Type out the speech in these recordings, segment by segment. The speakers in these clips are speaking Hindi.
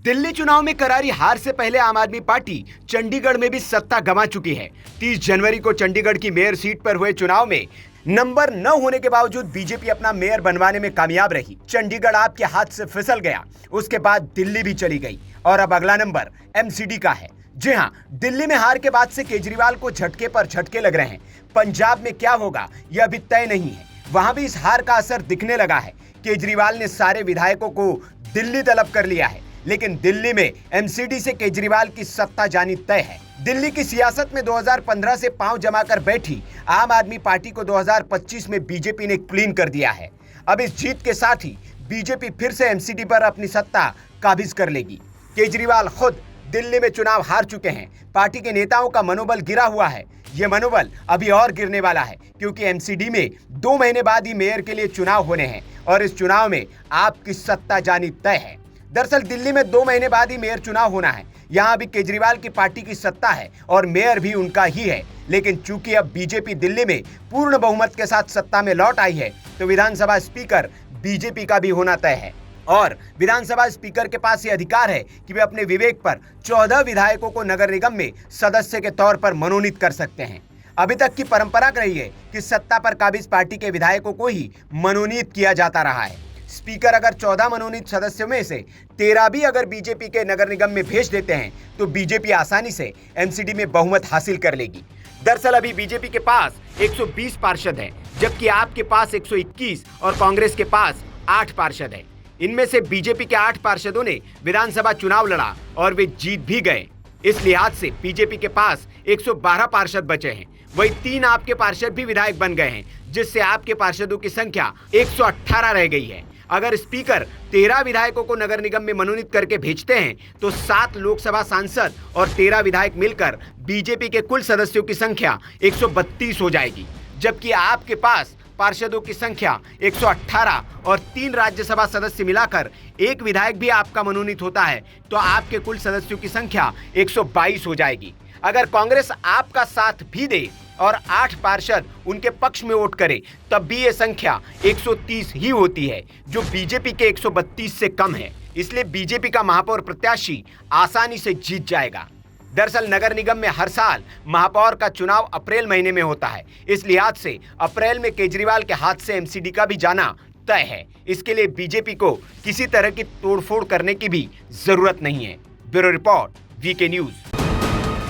दिल्ली चुनाव में करारी हार से पहले आम आदमी पार्टी चंडीगढ़ में भी सत्ता गंवा चुकी है। 30 जनवरी को चंडीगढ़ की मेयर सीट पर हुए चुनाव में नंबर न होने के बावजूद बीजेपी अपना मेयर बनवाने में कामयाब रही। चंडीगढ़ आपके हाथ से फिसल गया, उसके बाद दिल्ली भी चली गई और अब अगला नंबर एमसीडी का है। जी हां, दिल्ली में हार के बाद से केजरीवाल को झटके पर झटके लग रहे हैं। पंजाब में क्या होगा यह अभी तय नहीं है, वहां भी इस हार का असर दिखने लगा है। केजरीवाल ने सारे विधायकों को दिल्ली तलब कर लिया है, लेकिन दिल्ली में एमसीडी से केजरीवाल की सत्ता जानी तय है। दिल्ली की सियासत में 2015 से पांव जमाकर बैठी आम आदमी पार्टी को 2025 में बीजेपी ने क्लीन कर दिया है। अब इस जीत के साथ ही बीजेपी फिर से एमसीडी पर अपनी सत्ता काबिज कर लेगी। केजरीवाल खुद दिल्ली में चुनाव हार चुके हैं। पार्टी के नेताओं का मनोबल गिरा हुआ है। ये मनोबल अभी और गिरने वाला है, क्योंकि एमसीडी में 2 महीने बाद ही मेयर के लिए चुनाव होने हैं और इस चुनाव में आपकी सत्ता जानी तय है। दरअसल दिल्ली में 2 महीने बाद ही मेयर चुनाव होना है। यहाँ भी केजरीवाल की पार्टी की सत्ता है और मेयर भी उनका ही है, लेकिन चूंकि अब बीजेपी दिल्ली में पूर्ण बहुमत के साथ सत्ता में लौट आई है, तो विधानसभा स्पीकर बीजेपी का भी होना तय है और विधानसभा स्पीकर के पास ये अधिकार है कि वे अपने विवेक पर 14 विधायकों को नगर निगम में सदस्य के तौर पर मनोनीत कर सकते हैं। अभी तक की परंपरा रही है कि सत्ता पर काबिज पार्टी के विधायकों को ही मनोनीत किया जाता रहा है। स्पीकर अगर 14 मनोनीत सदस्यों में से 13 भी अगर बीजेपी के नगर निगम में भेज देते हैं, तो बीजेपी आसानी से एमसीडी में बहुमत हासिल कर लेगी। दरअसल अभी बीजेपी के पास 120 पार्षद हैं, जबकि आपके पास 121 और कांग्रेस के पास 8 पार्षद हैं। इनमें से बीजेपी के 8 पार्षदों ने विधानसभा चुनाव लड़ा और वे जीत भी गए। इस लिहाज से बीजेपी के पास 112 पार्षद बचे हैं। वही 3 आपके पार्षद भी विधायक बन गए हैं, जिससे आपके पार्षदों की संख्या 118 रह गई है। अगर स्पीकर 13 विधायकों को नगर निगम में मनोनीत करके भेजते हैं, तो 7 लोकसभा सांसद और 13 विधायक मिलकर बीजेपी के कुल सदस्यों की संख्या 132 हो जाएगी। जबकि आपके पास पार्षदों की संख्या 118 और 3 राज्यसभा सदस्य मिलाकर 1 विधायक भी आपका मनोनीत होता है, तो आपके कुल सदस्यों की संख्या 122 हो जाएगी। अगर कांग्रेस आपका साथ भी दे और 8 पार्षद उनके पक्ष में वोट करे, तब भी ये संख्या 130 ही होती है, जो बीजेपी के 132 से कम है। इसलिए बीजेपी का महापौर प्रत्याशी आसानी से जीत जाएगा। दरअसल नगर निगम में हर साल महापौर का चुनाव अप्रैल महीने में होता है। इस लिहाज से अप्रैल में केजरीवाल के हाथ से एमसीडी का भी जाना तय है। इसके लिए बीजेपी को किसी तरह की तोड़फोड़ करने की भी जरूरत नहीं है। Bureau report, VK news.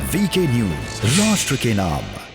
VK news, राष्ट्र के नाम।